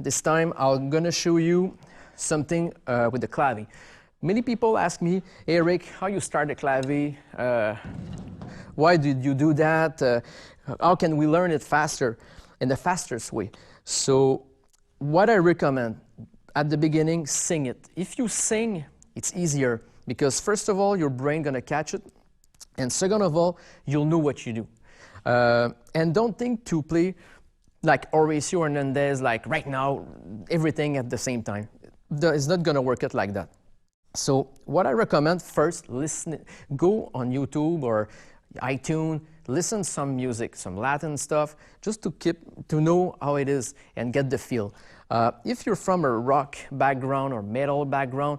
This time I'm gonna show you something with the clavi. Many people ask me, hey Rick, how you start the clavi? Why did you do that? How can we learn it faster, in the fastest way? So what I recommend, at the beginning, sing it. If you sing, it's easier because first of all, your brain gonna catch it, and second of all, you'll know what you do. And don't think to play like Horacio Hernandez, like right now, everything at the same time. It's not gonna work out like that. So what I recommend first, listen, go on YouTube or iTunes, listen some music, some Latin stuff, just to know how it is and get the feel. If you're from a rock background or metal background,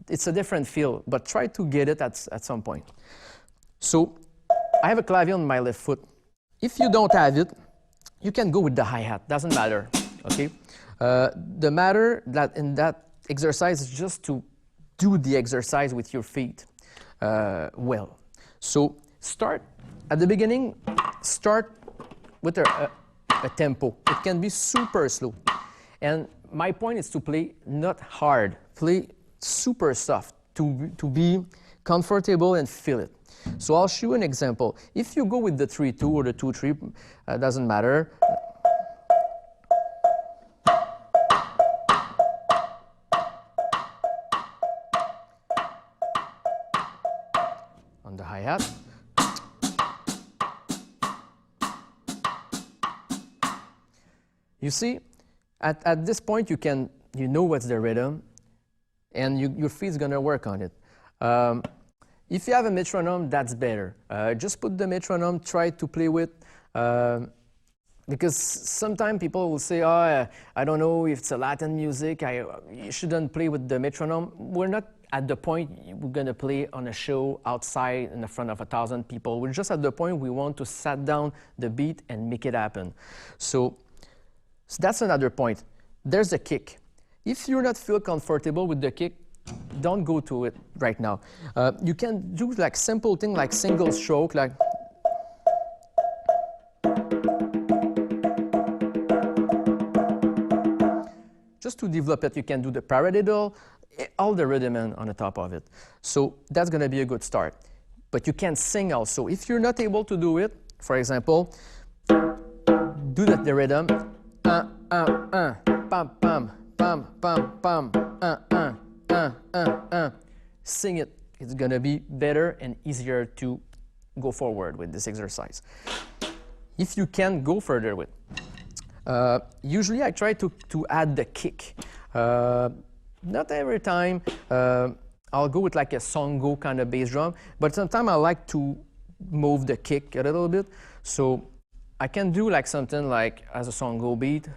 it's a different feel, but try to get it at some point. So I have a clavi on my left foot. If you don't have it, you can go with the hi-hat, doesn't matter, okay? The matter that in that exercise is just to do the exercise with your feet well. So start, at the beginning, start with a tempo. It can be super slow. And my point is to play not hard, play super soft, to be comfortable and feel it. So I'll show you an example. If you go with the 3-2 or the 2-3, doesn't matter. On the hi-hat. You see, at this point you know what's the rhythm, and your feet's gonna work on it. If you have a metronome, that's better. Just put the metronome, try to play with, because sometimes people will say, oh, I don't know if it's a Latin music, you shouldn't play with the metronome. We're not at the point we're gonna play on a show outside in the front of 1,000 people. We're just at the point we want to set down the beat and make it happen. So that's another point. There's a kick. If you're not feel comfortable with the kick, don't go to it right now. You can do like simple thing like single stroke, like just to develop it. You can do the paradiddle, all the rhythm on the top of it. So that's gonna be a good start. But you can sing also. If you're not able to do it, for example, do the rhythm, pam pam pam pam pam. Sing it. It's gonna be better and easier to go forward with this exercise. If you can go further with, usually I try to add the kick. Not every time. I'll go with like a songo kind of bass drum, but sometimes I like to move the kick a little bit. So I can do like something like as a songo beat.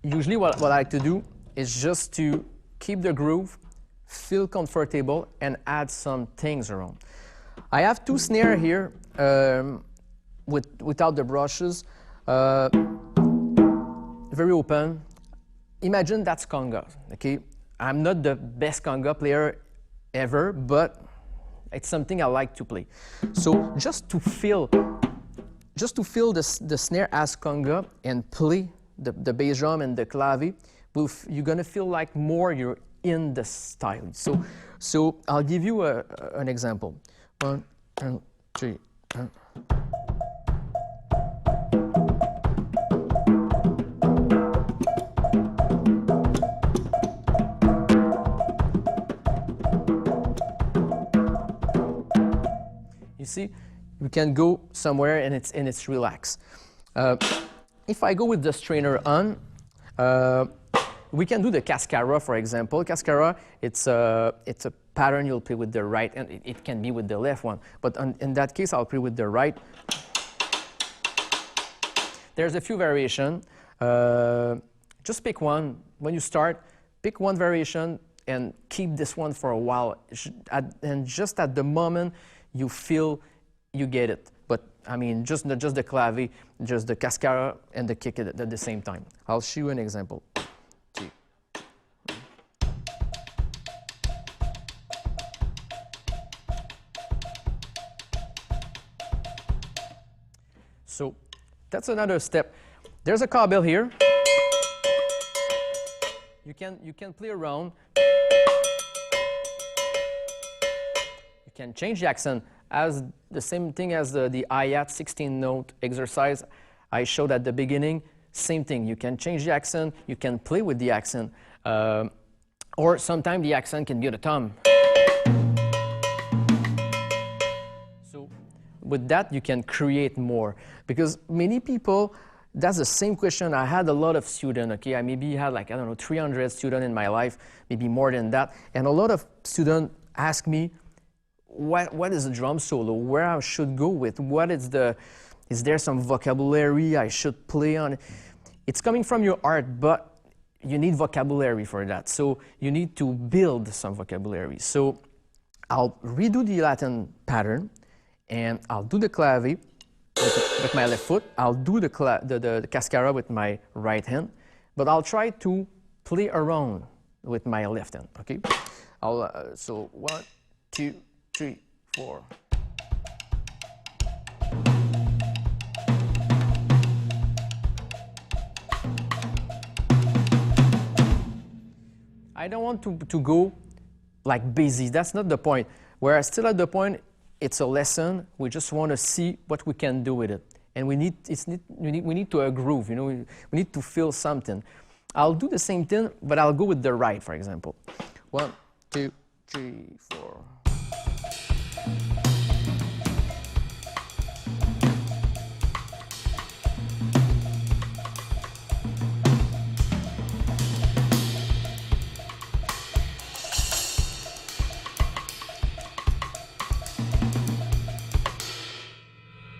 Usually what I like to do is just to keep the groove, feel comfortable, and add some things around. I have two snares here without the brushes, very open. Imagine that's conga, okay? I'm not the best conga player ever, but it's something I like to play. So just to feel the snare as conga and play the bass drum and the clavi, you're gonna feel like more you're in the style. So I'll give you an example. 1, 2, 3. You see, we can go somewhere and it's relaxed. If I go with the strainer on, we can do the cascara, for example. Cascara, it's a pattern you'll play with the right, and it can be with the left one. But in that case, I'll play with the right. There's a few variations. Just pick one. When you start, pick one variation and keep this one for a while. And just at the moment you feel you get it. But I mean, just the clavi, just the cascara and the kick at the same time. I'll show you an example. So that's another step. There's a cowbell here. You can play around. You can change the accent as the same thing as the hi-hat 16-note exercise I showed at the beginning. Same thing. You can change the accent. You can play with the accent. Or sometimes the accent can be the thumb. So with that, you can create more. Because many people, that's the same question. I had a lot of students, okay? I maybe had like, I don't know, 300 students in my life, maybe more than that. And a lot of students ask me, what is a drum solo? Where I should go with? Is there some vocabulary I should play on? It's coming from your art, but you need vocabulary for that. So you need to build some vocabulary. So I'll redo the Latin pattern, and I'll do the clave with my left foot. I'll do the cascara with my right hand, but I'll try to play around with my left hand, okay? So 1, 2, 3, 4. I don't want to go like busy. That's not the point. We're still at the point, it's a lesson. We just want to see what we can do with it. And we need to groove, you know, we need to feel something. I'll do the same thing, but I'll go with the right, for example. 1, 2, 3, 4.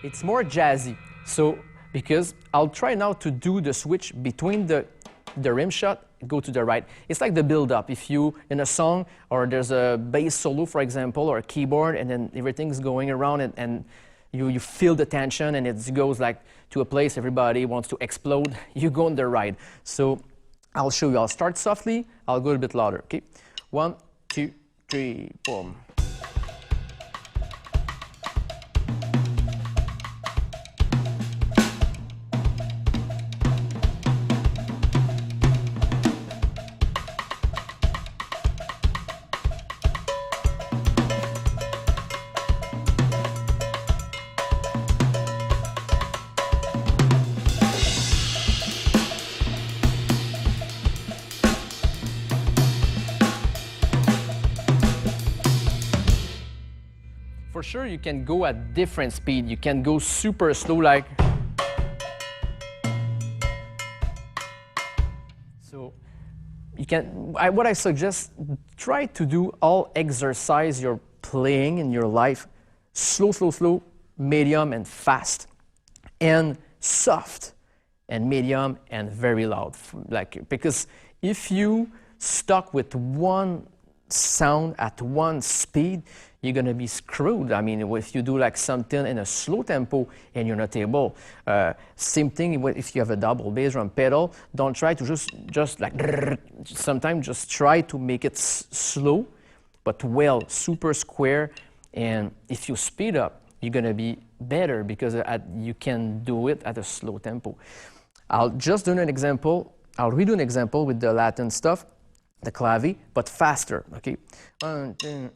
It's more jazzy, so because I'll try now to do the switch between the rim shot, go to the right. It's like the build-up. If you, in a song, or there's a bass solo, for example, or a keyboard, and then everything's going around, and you feel the tension, and it goes like to a place everybody wants to explode, you go on the right. So I'll show you. I'll start softly, I'll go a bit louder, okay? 1, 2, 3, boom. For sure, you can go at different speed. You can go super slow, like. So you can. What I suggest, try to do all exercise you're playing in your life, slow, medium and fast, and soft, and medium and very loud. Like, because if you stuck with one sound at one speed, you're gonna be screwed. I mean, if you do like something in a slow tempo and you're not able, same thing if you have a double bass drum pedal, don't try to just like, sometimes just try to make it slow, but well, super square. And if you speed up, you're gonna be better because you can do it at a slow tempo. I'll just do an example. I'll redo an example with the Latin stuff, the clave, but faster, okay? 1, 2,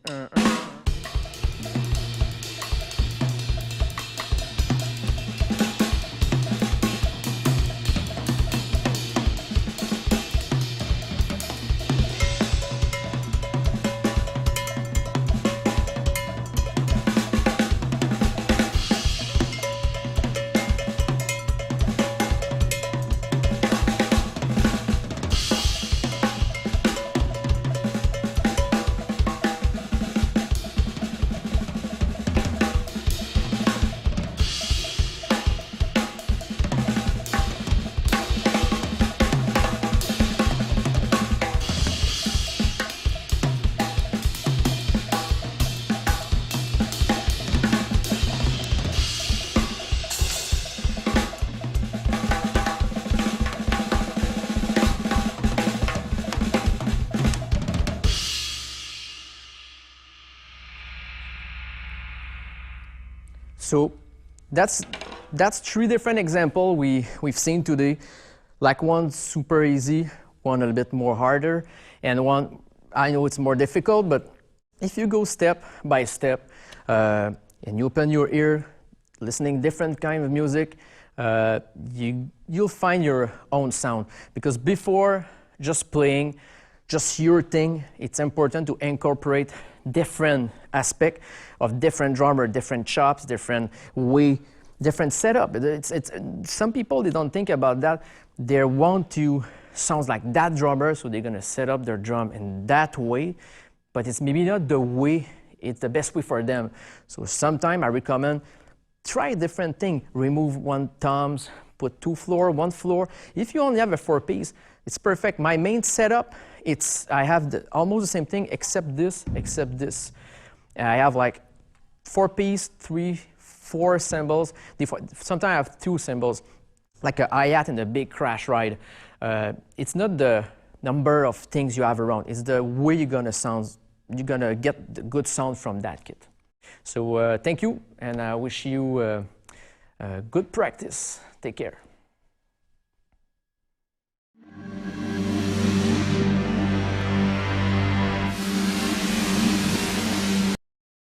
So that's that's 3 different examples we've seen today. Like one super easy, one a little bit more harder, and one I know it's more difficult, but if you go step by step and you open your ear, listening different kind of music, you'll find your own sound. Because before just playing just your thing, it's important to incorporate different aspect of different drummer, different chops, different way, different setup. Some people, they don't think about that. They want to sound like that drummer, so they're gonna set up their drum in that way, but it's maybe not the way, it's the best way for them. So sometimes I recommend try a different thing. Remove one toms, put 2 floor, 1 floor. If you only have a 4-piece, it's perfect. My main setup, I have almost the same thing except this. I have like 4-piece, 3, 4 cymbals. Sometimes I have 2 cymbals, like a hi-hat and a big crash ride. It's not the number of things you have around, it's the way you're gonna sound. You're gonna get the good sound from that kit. So thank you, and I wish you good practice. Take care.